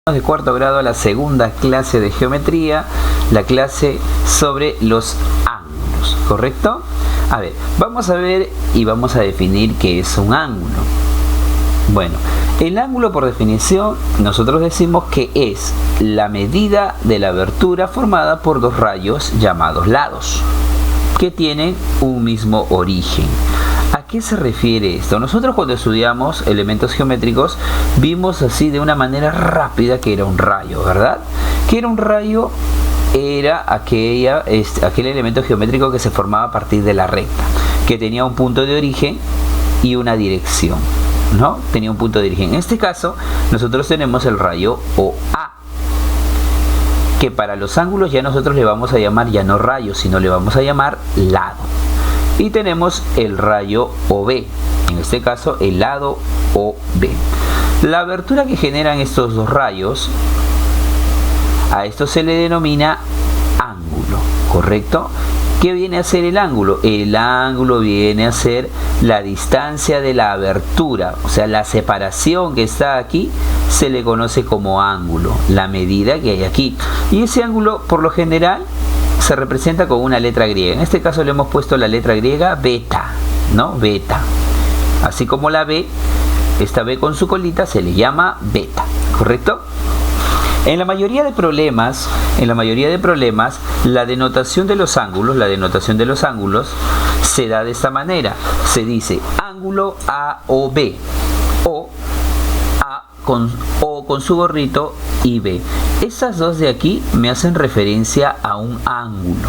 De cuarto grado a la segunda clase de geometría, la clase sobre los ángulos, ¿correcto? A ver, vamos a ver y vamos a definir qué es un ángulo. Bueno, el ángulo por definición nosotros decimos que es la medida de la abertura formada por dos rayos llamados lados, que tienen un mismo origen. ¿A qué se refiere esto? Nosotros cuando estudiamos elementos geométricos vimos así de una manera rápida que era un rayo, ¿verdad? Que era un rayo, era aquel elemento geométrico que se formaba a partir de la recta, que tenía un punto de origen y una dirección, ¿no? Tenía un punto de origen. En este caso, nosotros tenemos el rayo OA, que para los ángulos ya nosotros le vamos a llamar ya no rayo, sino le vamos a llamar lado. Y tenemos el rayo OB, en este caso el lado OB. La abertura que generan estos dos rayos, a esto se le denomina ángulo, ¿correcto? ¿Qué viene a ser el ángulo? El ángulo viene a ser la distancia de la abertura, o sea, la separación que está aquí se le conoce como ángulo, la medida que hay aquí. Y ese ángulo, por lo general, se representa con una letra griega. En este caso le hemos puesto la letra griega beta, ¿no? Beta. Así como la B, esta B con su colita se le llama beta, ¿correcto? En la mayoría de problemas, la denotación de los ángulos se da de esta manera. Se dice ángulo AOB o A con su gorrito y B. Esas dos de aquí me hacen referencia a un ángulo,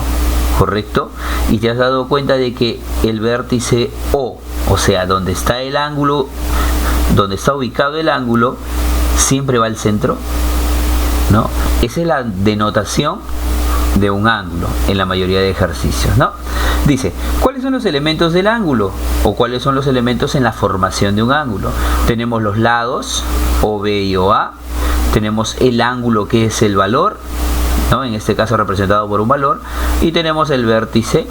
¿correcto? Y te has dado cuenta de que el vértice O, o sea, donde está el ángulo, donde está ubicado el ángulo, siempre va al centro, ¿no? Esa es la denotación de un ángulo en la mayoría de ejercicios, ¿no? Dice, ¿cuáles son los elementos del ángulo? O ¿cuáles son los elementos en la formación de un ángulo? Tenemos los lados, OB y OA. Tenemos el ángulo, que es el valor, ¿no? En este caso representado por un valor. Y tenemos el vértice,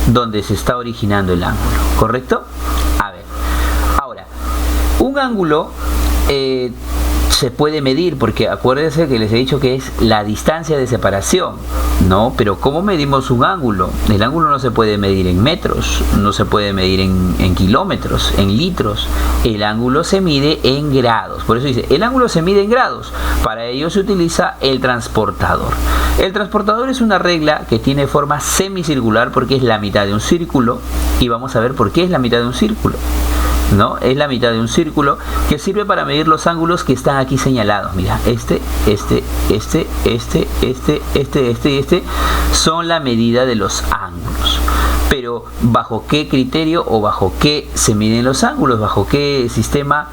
donde se está originando el ángulo, ¿correcto? A ver, ahora, un ángulo se puede medir, porque acuérdense que les he dicho que es la distancia de separación, ¿no? Pero ¿cómo medimos un ángulo? El ángulo no se puede medir en metros, no se puede medir en kilómetros, en litros. El ángulo se mide en grados. Por eso dice, el ángulo se mide en grados. Para ello se utiliza el transportador. El transportador es una regla que tiene forma semicircular porque es la mitad de un círculo. Y vamos a ver por qué es la mitad de un círculo, ¿no? Es la mitad de un círculo que sirve para medir los ángulos que están aquí señalados. Mira, este son la medida de los ángulos. Pero ¿bajo qué criterio o bajo qué se miden los ángulos? ¿Bajo qué sistema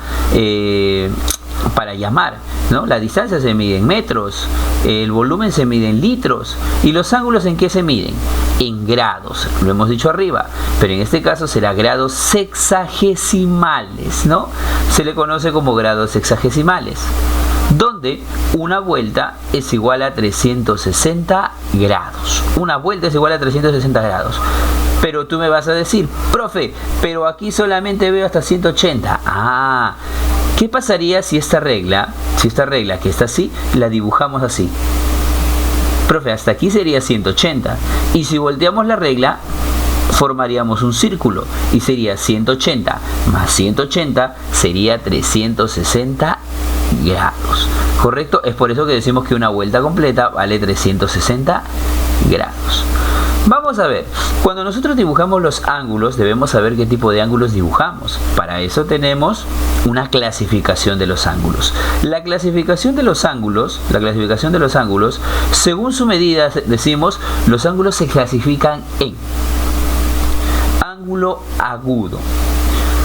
para llamar, ¿no? La distancia se mide en metros, el volumen se mide en litros. ¿Y los ángulos en qué se miden? En grados, lo hemos dicho arriba, pero en este caso será grados sexagesimales, ¿no? Se le conoce como grados sexagesimales, donde una vuelta es igual a 360 grados. Una vuelta es igual a 360 grados. Pero tú me vas a decir, profe, pero aquí solamente veo hasta 180. Ah, ¿qué pasaría si esta regla que está así, la dibujamos así? Profe, hasta aquí sería 180. Y si volteamos la regla, formaríamos un círculo. Y sería 180 más 180 sería 360 grados. ¿Correcto? Es por eso que decimos que una vuelta completa vale 360 grados. Vamos a ver, cuando nosotros dibujamos los ángulos debemos saber qué tipo de ángulos dibujamos. Para eso tenemos una clasificación de los ángulos. La clasificación de los ángulos, según su medida decimos, los ángulos se clasifican en ángulo agudo.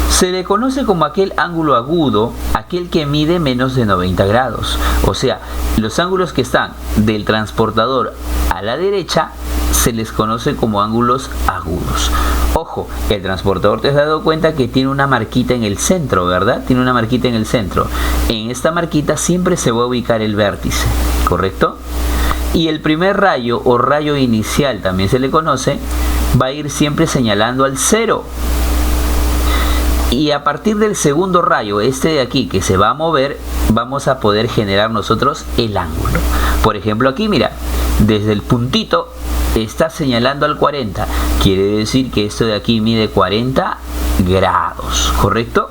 Se le conoce como aquel ángulo agudo, aquel que mide menos de 90 grados. O sea, los ángulos que están del transportador a la derecha se les conoce como ángulos agudos. Ojo, el transportador, te has dado cuenta que tiene una marquita en el centro, ¿verdad? Tiene una marquita en el centro. En esta marquita siempre se va a ubicar el vértice, ¿correcto? Y el primer rayo o rayo inicial, también se le conoce, va a ir siempre señalando al cero. Y a partir del segundo rayo, este de aquí, que se va a mover, vamos a poder generar nosotros el ángulo. Por ejemplo, aquí mira, desde el puntito está señalando al 40. Quiere decir que esto de aquí mide 40 grados, ¿correcto?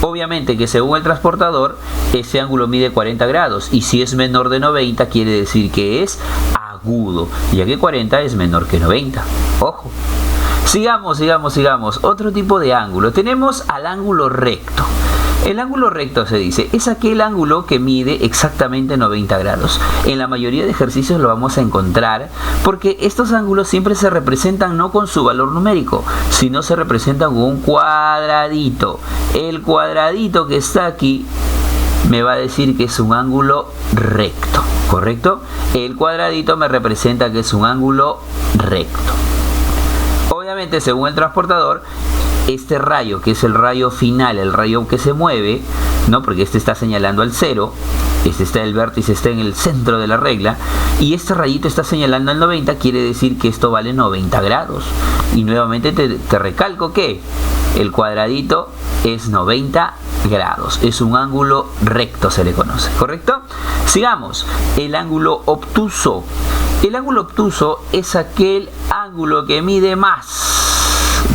Obviamente que según el transportador, este ángulo mide 40 grados. Y si es menor de 90, quiere decir que es agudo, ya que 40 es menor que 90. Ojo. Sigamos. Otro tipo de ángulo. Tenemos al ángulo recto. El ángulo recto, se dice, es aquel ángulo que mide exactamente 90 grados. En la mayoría de ejercicios lo vamos a encontrar porque estos ángulos siempre se representan no con su valor numérico, sino se representan con un cuadradito. El cuadradito que está aquí me va a decir que es un ángulo recto, ¿correcto? El cuadradito me representa que es un ángulo recto. Obviamente, según el transportador, este rayo, que es el rayo final, el rayo que se mueve, ¿no? Porque este está señalando al 0, el vértice está en el centro de la regla, y este rayito está señalando al 90, quiere decir que esto vale 90 grados. Y nuevamente te recalco que el cuadradito es 90 grados, es un ángulo recto, se le conoce, ¿correcto? Sigamos, el ángulo obtuso. El ángulo obtuso es aquel ángulo que mide más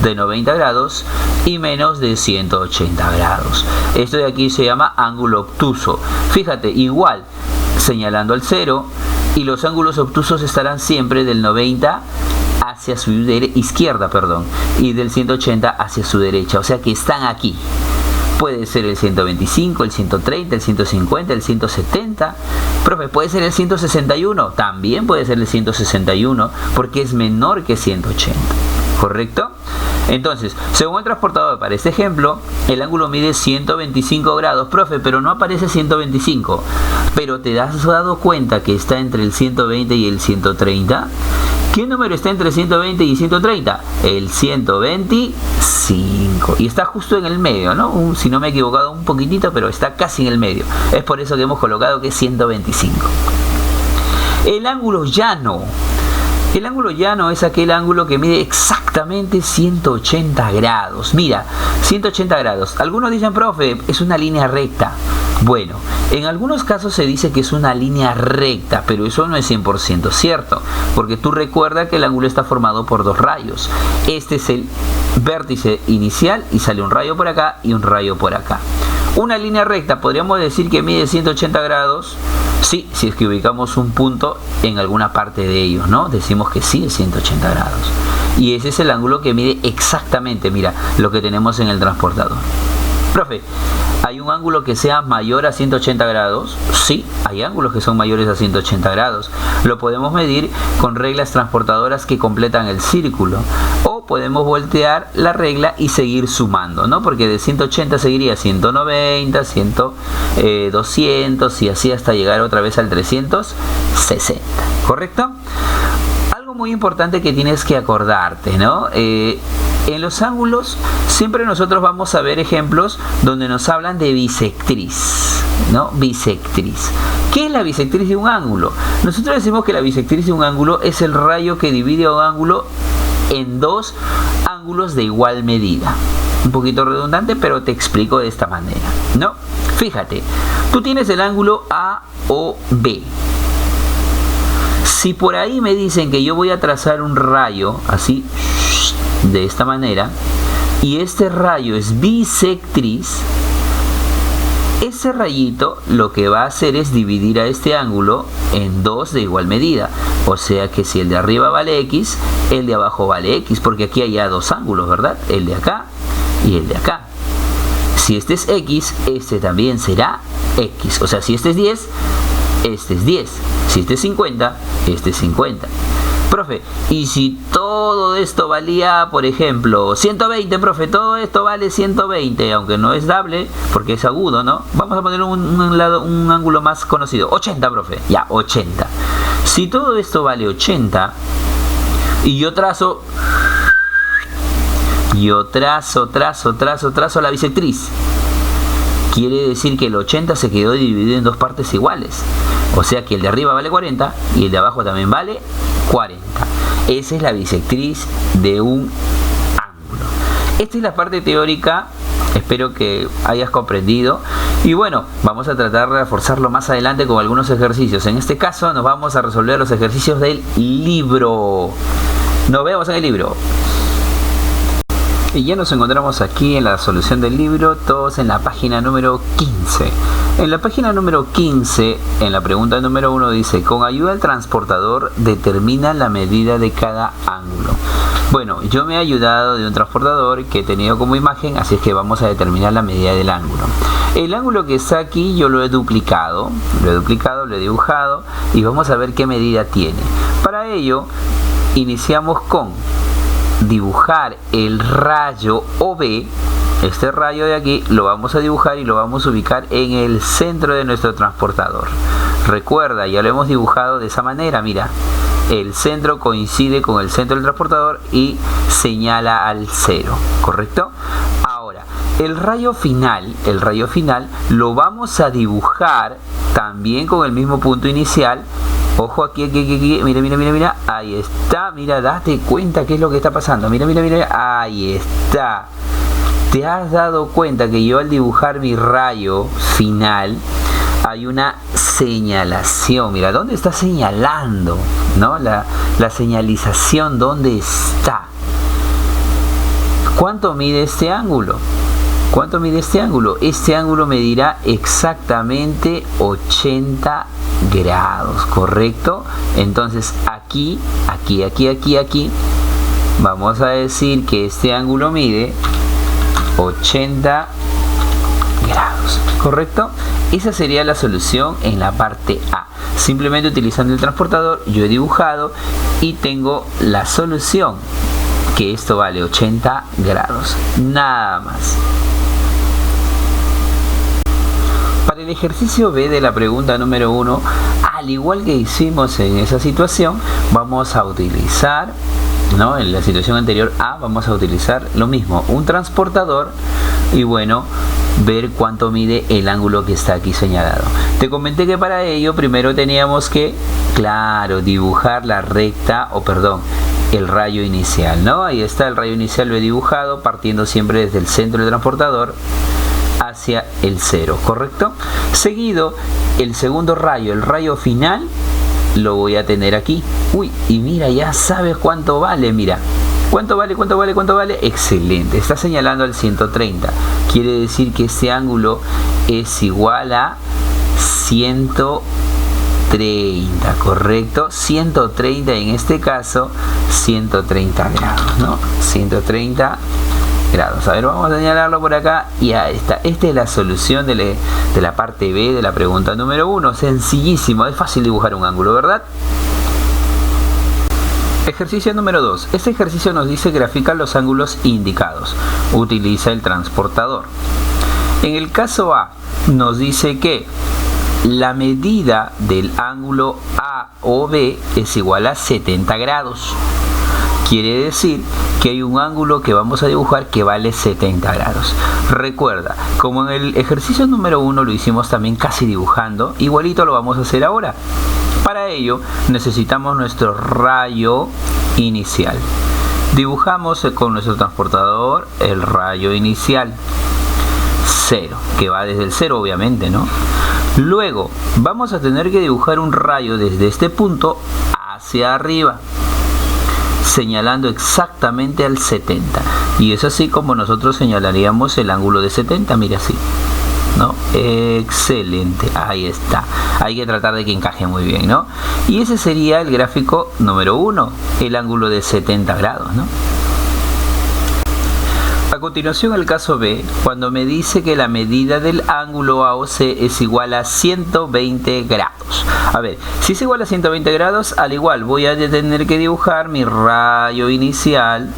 de 90 grados y menos de 180 grados. Esto de aquí se llama ángulo obtuso. Fíjate, igual, señalando al 0, y los ángulos obtusos estarán siempre del 90 hacia su izquierda, y del 180 hacia su derecha, o sea que están aquí. Puede ser el 125, el 130, el 150, el 170. Profe, puede ser el 161. También puede ser el 161 porque es menor que 180. ¿Correcto? Entonces, según el transportador, para este ejemplo, el ángulo mide 125 grados. Profe, pero no aparece 125. Pero ¿te has dado cuenta que está entre el 120 y el 130? ¿Qué número está entre 120 y 130? El 125. Y está justo en el medio, ¿no? Si no me he equivocado un poquitito, pero está casi en el medio. Es por eso que hemos colocado que es 125. El ángulo llano. El ángulo llano es aquel ángulo que mide exactamente 180 grados. Mira, 180 grados. Algunos dicen, profe, es una línea recta. Bueno, en algunos casos se dice que es una línea recta, pero eso no es 100% cierto, porque tú recuerda que el ángulo está formado por dos rayos. Este es el vértice inicial y sale un rayo por acá y un rayo por acá. Una línea recta, podríamos decir que mide 180 grados, sí, si es que ubicamos un punto en alguna parte de ellos, ¿no? Decimos que sí es 180 grados. Y ese es el ángulo que mide exactamente, mira, lo que tenemos en el transportador. Profe, ¿hay un ángulo que sea mayor a 180 grados? Sí, hay ángulos que son mayores a 180 grados. Lo podemos medir con reglas transportadoras que completan el círculo. O podemos voltear la regla y seguir sumando, ¿no? Porque de 180 seguiría 190, 200 y así hasta llegar otra vez al 360. ¿Correcto? Algo muy importante que tienes que acordarte, ¿no? En los ángulos siempre nosotros vamos a ver ejemplos donde nos hablan de bisectriz, ¿no? Bisectriz. ¿Qué es la bisectriz de un ángulo? Nosotros decimos que la bisectriz de un ángulo es el rayo que divide a un ángulo en dos ángulos de igual medida. Un poquito redundante, pero te explico de esta manera, ¿no? Fíjate, tú tienes el ángulo AOB. Si por ahí me dicen que yo voy a trazar un rayo así, de esta manera, y este rayo es bisectriz, ese rayito lo que va a hacer es dividir a este ángulo en dos de igual medida. O sea que si el de arriba vale X, el de abajo vale X, porque aquí hay ya dos ángulos, ¿verdad? El de acá y el de acá. Si este es X, este también será X. O sea, si este es 10, este es 10. Si este es 50, este es 50. Profe, y si todo esto valía, por ejemplo, 120, profe, todo esto vale 120, aunque no es doble, porque es agudo, ¿no? Vamos a poner un ángulo más conocido, 80, profe, ya, 80. Si todo esto vale 80, y yo trazo la bisectriz, quiere decir que el 80 se quedó dividido en dos partes iguales. O sea que el de arriba vale 40 y el de abajo también vale 40. Esa es la bisectriz de un ángulo. Esta es la parte teórica, espero que hayas comprendido. Y bueno, vamos a tratar de reforzarlo más adelante con algunos ejercicios. En este caso nos vamos a resolver los ejercicios del libro. Nos vemos en el libro. Y ya nos encontramos aquí en la solución del libro, todos en la página número 15. En la página número 15, en la pregunta número 1 dice: con ayuda del transportador determina la medida de cada ángulo. Bueno, yo me he ayudado de un transportador que he tenido como imagen, así es que vamos a determinar la medida del ángulo. El ángulo que está aquí yo lo he duplicado, lo he dibujado y vamos a ver qué medida tiene. Para ello, iniciamos con dibujar el rayo OB. Este rayo de aquí lo vamos a dibujar y lo vamos a ubicar en el centro de nuestro transportador. Recuerda, ya lo hemos dibujado de esa manera, mira. El centro coincide con el centro del transportador y señala al 0, ¿correcto? Ahora, el rayo final lo vamos a dibujar también con el mismo punto inicial. Ojo aquí, mira, ahí está, mira, date cuenta qué es lo que está pasando, mira, ahí está. ¿Te has dado cuenta que yo al dibujar mi rayo final hay una señalación? Mira, ¿dónde está señalando? ¿No? La señalización, ¿dónde está? ¿Cuánto mide este ángulo? ¿Cuánto mide este ángulo? Este ángulo medirá exactamente 80 grados, ¿correcto? Entonces aquí, vamos a decir que este ángulo mide 80 grados, ¿correcto? Esa sería la solución en la parte A. Simplemente utilizando el transportador yo he dibujado y tengo la solución, que esto vale 80 grados, nada más. Para el ejercicio B de la pregunta número 1, al igual que hicimos en esa situación, vamos a utilizar, ¿no? En la situación anterior A, vamos a utilizar lo mismo, un transportador y bueno, ver cuánto mide el ángulo que está aquí señalado. Te comenté que para ello primero teníamos que, claro, dibujar la recta, el rayo inicial, ¿no? Ahí está, el rayo inicial lo he dibujado partiendo siempre desde el centro del transportador hacia el 0, ¿correcto? Seguido, el segundo rayo, el rayo final, lo voy a tener aquí. Uy, y mira, ya sabes cuánto vale, mira. ¿Cuánto vale? Excelente, está señalando al 130. Quiere decir que este ángulo es igual a 130, ¿correcto? 130 en este caso, 130 grados, ¿no? 130 grados. A ver, vamos a señalarlo por acá y ahí está. Esta es la solución de la parte B de la pregunta número 1. Sencillísimo, es fácil dibujar un ángulo, ¿verdad? Ejercicio número 2. Este ejercicio nos dice grafica los ángulos indicados. Utiliza el transportador. En el caso A nos dice que la medida del ángulo AOB es igual a 70 grados. Quiere decir que hay un ángulo que vamos a dibujar que vale 70 grados. Recuerda, como en el ejercicio número 1 lo hicimos también casi dibujando, igualito lo vamos a hacer ahora. Para ello necesitamos nuestro rayo inicial. Dibujamos con nuestro transportador el rayo inicial 0, que va desde el 0 obviamente, ¿no? Luego vamos a tener que dibujar un rayo desde este punto hacia arriba, señalando exactamente al 70, y es así como nosotros señalaríamos el ángulo de 70, mira así, ¿no? Excelente, ahí está. Hay que tratar de que encaje muy bien, ¿no? Y ese sería el gráfico número 1, el ángulo de 70 grados, ¿no? A continuación el caso B, cuando me dice que la medida del ángulo AOC es igual a 120 grados. A ver, si es igual a 120 grados, al igual voy a tener que dibujar mi rayo inicial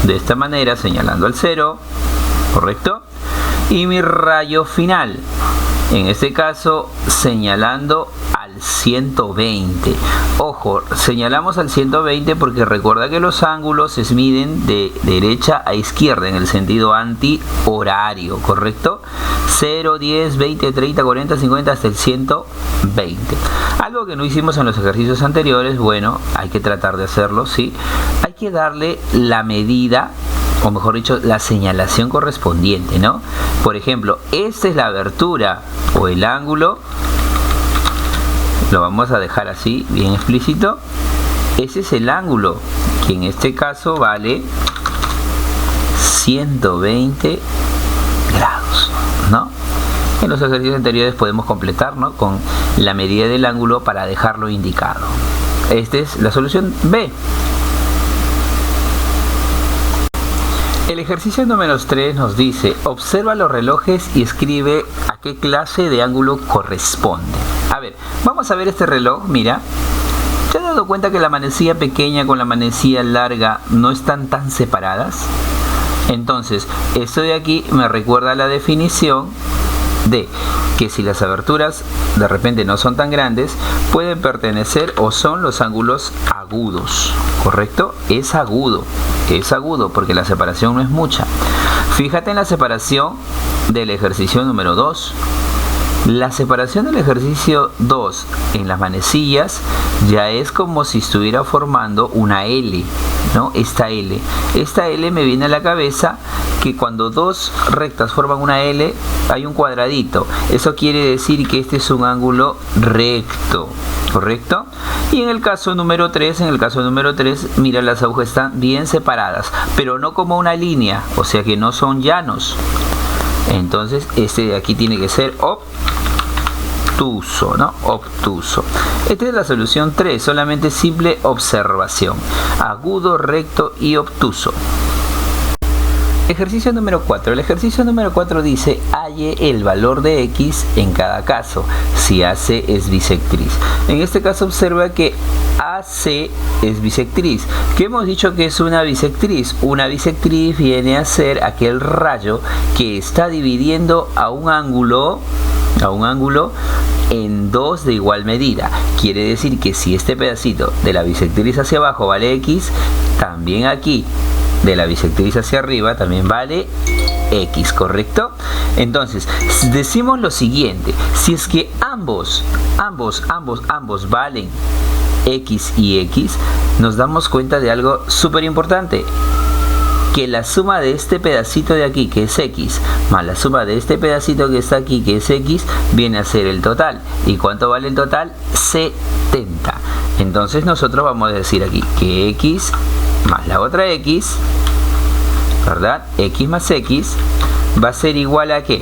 de esta manera, señalando al 0, ¿correcto? Y mi rayo final, en este caso señalando al 120. Ojo, señalamos al 120 porque recuerda que los ángulos se miden de derecha a izquierda en el sentido antihorario, ¿correcto? 0, 10, 20, 30, 40, 50 hasta el 120. Algo que no hicimos en los ejercicios anteriores, bueno, hay que tratar de hacerlo, ¿sí? Hay que darle la medida o mejor dicho, la señalación correspondiente, ¿no? Por ejemplo, esta es la abertura o el ángulo, lo vamos a dejar así, bien explícito. Ese es el ángulo, que en este caso vale 120 grados, ¿no? En los ejercicios anteriores podemos completar, ¿no?, con la medida del ángulo para dejarlo indicado. Esta es la solución B. El ejercicio número 3 nos dice: observa los relojes y escribe a qué clase de ángulo corresponde. A ver, vamos a ver este reloj. Mira, ¿te has dado cuenta que la manecilla pequeña con la manecilla larga no están tan separadas? Entonces, esto de aquí me recuerda a la definición de que si las aberturas de repente no son tan grandes, pueden pertenecer o son los ángulos agudos, ¿correcto? Es agudo porque la separación no es mucha. Fíjate en la separación del ejercicio número 2. La separación del ejercicio 2 en las manecillas ya es como si estuviera formando una L, ¿no? Esta L me viene a la cabeza que cuando dos rectas forman una L hay un cuadradito. Eso quiere decir que este es un ángulo recto, ¿correcto? Y en el caso número 3, mira, las agujas están bien separadas, pero no como una línea, o sea que no son llanos. Entonces este de aquí tiene que ser obtuso, ¿no? Obtuso. Esta es la solución 3, solamente simple observación. Agudo, recto y obtuso. Ejercicio número 4. El ejercicio número 4 dice: halle el valor de X en cada caso, si AC es bisectriz. En este caso observa que AC es bisectriz. ¿Qué hemos dicho que es una bisectriz? Una bisectriz viene a ser aquel rayo que está dividiendo a un ángulo en dos de igual medida. Quiere decir que si este pedacito de la bisectriz hacia abajo vale X, también aquí de la bisectriz hacia arriba también vale X, ¿correcto? Entonces decimos lo siguiente: si es que ambos valen X y X, nos damos cuenta de algo súper importante, que la suma de este pedacito de aquí, que es X, más la suma de este pedacito que está aquí, que es X, viene a ser el total. ¿Y cuánto vale el total? 70. Entonces nosotros vamos a decir aquí que X más la otra X, ¿verdad? X más X va a ser igual a ¿qué?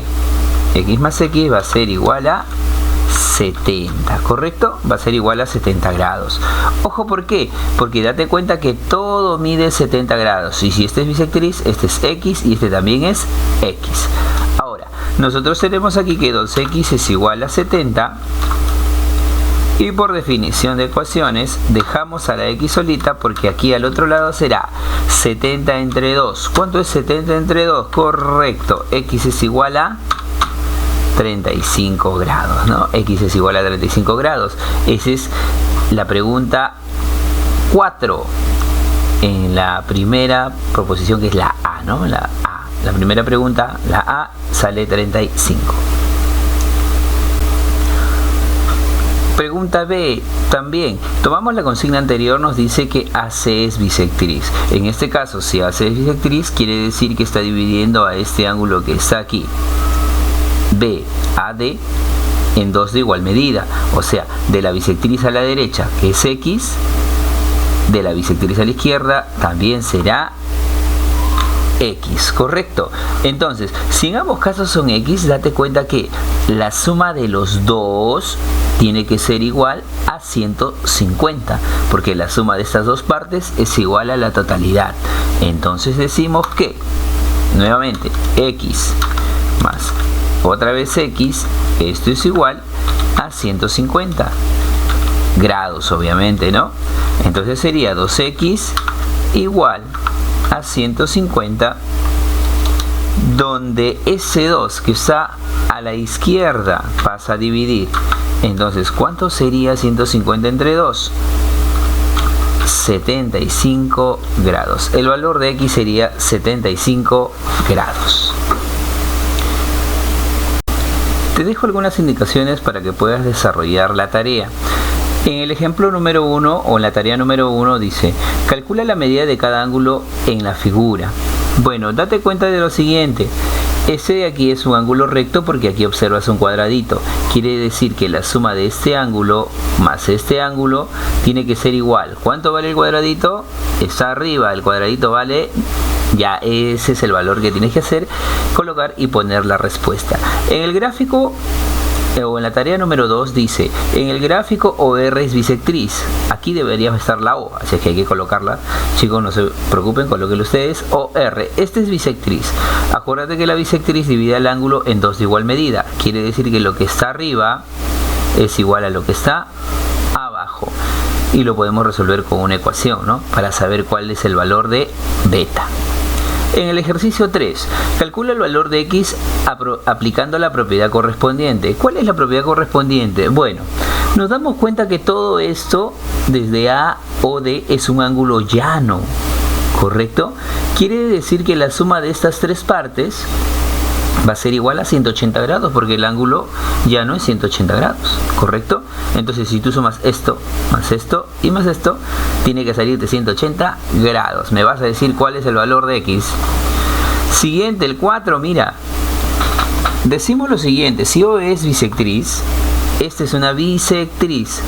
X más X va a ser igual a 70, ¿correcto? Va a ser igual a 70 grados. Ojo, ¿por qué? Porque date cuenta que todo mide 70 grados. Y si este es bisectriz, este es X y este también es X. Ahora, nosotros tenemos aquí que 2X es igual a 70. Y por definición de ecuaciones, dejamos a la X solita porque aquí al otro lado será 70 entre 2. ¿Cuánto es 70 entre 2? Correcto, X es igual a 35 grados, ¿no? X es igual a 35 grados. Esa es la pregunta 4 en la primera proposición, que es la A, ¿no? La primera pregunta, la A, sale 35. Pregunta B, también tomamos la consigna anterior, nos dice que AC es bisectriz. En este caso, si AC es bisectriz, quiere decir que está dividiendo a este ángulo que está aquí, BAD, en dos de igual medida. O sea, de la bisectriz a la derecha, que es X, de la bisectriz a la izquierda también será X, ¿correcto? Entonces, si en ambos casos son X, date cuenta que la suma de los dos tiene que ser igual a 150, porque la suma de estas dos partes es igual a la totalidad. Entonces decimos que, nuevamente, X más otra vez X, esto es igual a 150 grados, obviamente, ¿no? Entonces sería 2X igual a 150, donde ese 2 que está a la izquierda pasa a dividir. Entonces, ¿cuánto sería 150 entre 2? 75 grados. El valor de X sería 75 grados. Te dejo algunas indicaciones para que puedas desarrollar la tarea. En el ejemplo número 1 o en la tarea número 1 dice: calcula la medida de cada ángulo en la figura. Bueno, date cuenta de lo siguiente. Este de aquí es un ángulo recto porque aquí observas un cuadradito. Quiere decir que la suma de este ángulo más este ángulo tiene que ser igual. ¿Cuánto vale el cuadradito? Está arriba, el cuadradito vale... Ya, ese es el valor que tienes que hacer, colocar y poner la respuesta. En el gráfico o en la tarea número 2 dice, en el gráfico OR es bisectriz. Aquí debería estar la O, así que hay que colocarla. Chicos, no se preocupen, colóquenlo ustedes. OR, este es bisectriz. Acuérdate que la bisectriz divide el ángulo en dos de igual medida. Quiere decir que lo que está arriba es igual a lo que está abajo. Y lo podemos resolver con una ecuación, ¿no? Para saber cuál es el valor de beta. En el ejercicio 3, calcula el valor de X aplicando la propiedad correspondiente. ¿Cuál es la propiedad correspondiente? Bueno, nos damos cuenta que todo esto desde A o D es un ángulo llano, ¿correcto? Quiere decir que la suma de estas tres partes va a ser igual a 180 grados porque el ángulo llano es 180 grados, ¿correcto? Entonces si tú sumas esto y más esto, tiene que salirte 180 grados. Me vas a decir cuál es el valor de X. Siguiente, el 4, mira. Decimos lo siguiente, si O es bisectriz, esta es una bisectriz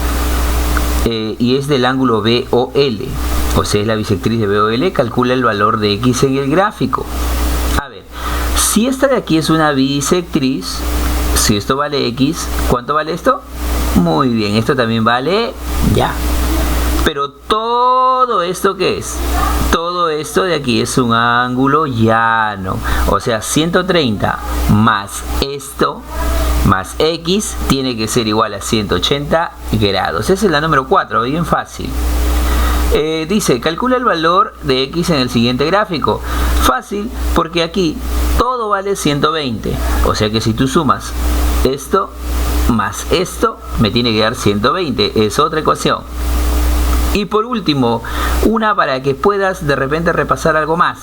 y es del ángulo BOL, o sea, es la bisectriz de BOL, calcula el valor de X en el gráfico. Si esta de aquí es una bisectriz, si esto vale X, ¿cuánto vale esto? Muy bien, esto también vale ya. Pero todo esto, ¿qué es? Todo esto de aquí es un ángulo llano. O sea, 130 más esto, más X, tiene que ser igual a 180 grados. Esa es la número 4, bien fácil. Dice, calcula el valor de X en el siguiente gráfico. Fácil, porque aquí todo vale 120. O sea que si tú sumas esto más esto, me tiene que dar 120. Es otra ecuación. Y por último, una para que puedas de repente repasar algo más.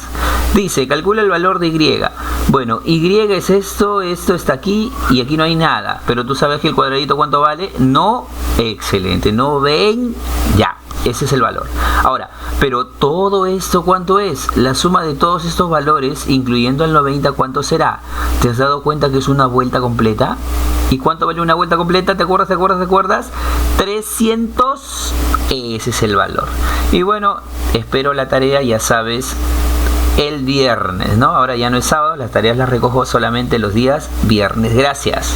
Dice, calcula el valor de Y. Bueno, Y es esto está aquí y aquí no hay nada. Pero tú sabes que el cuadradito ¿cuánto vale? No, excelente. No ven, ya. Ese es el valor. Ahora, pero todo esto ¿cuánto es? La suma de todos estos valores, incluyendo el 90, ¿cuánto será? ¿Te has dado cuenta que es una vuelta completa? ¿Y cuánto vale una vuelta completa? ¿Te acuerdas? 300. Ese es el valor. Y bueno, espero la tarea, ya sabes, el viernes, ¿no? Ahora ya no es sábado, las tareas las recojo solamente los días viernes. Gracias.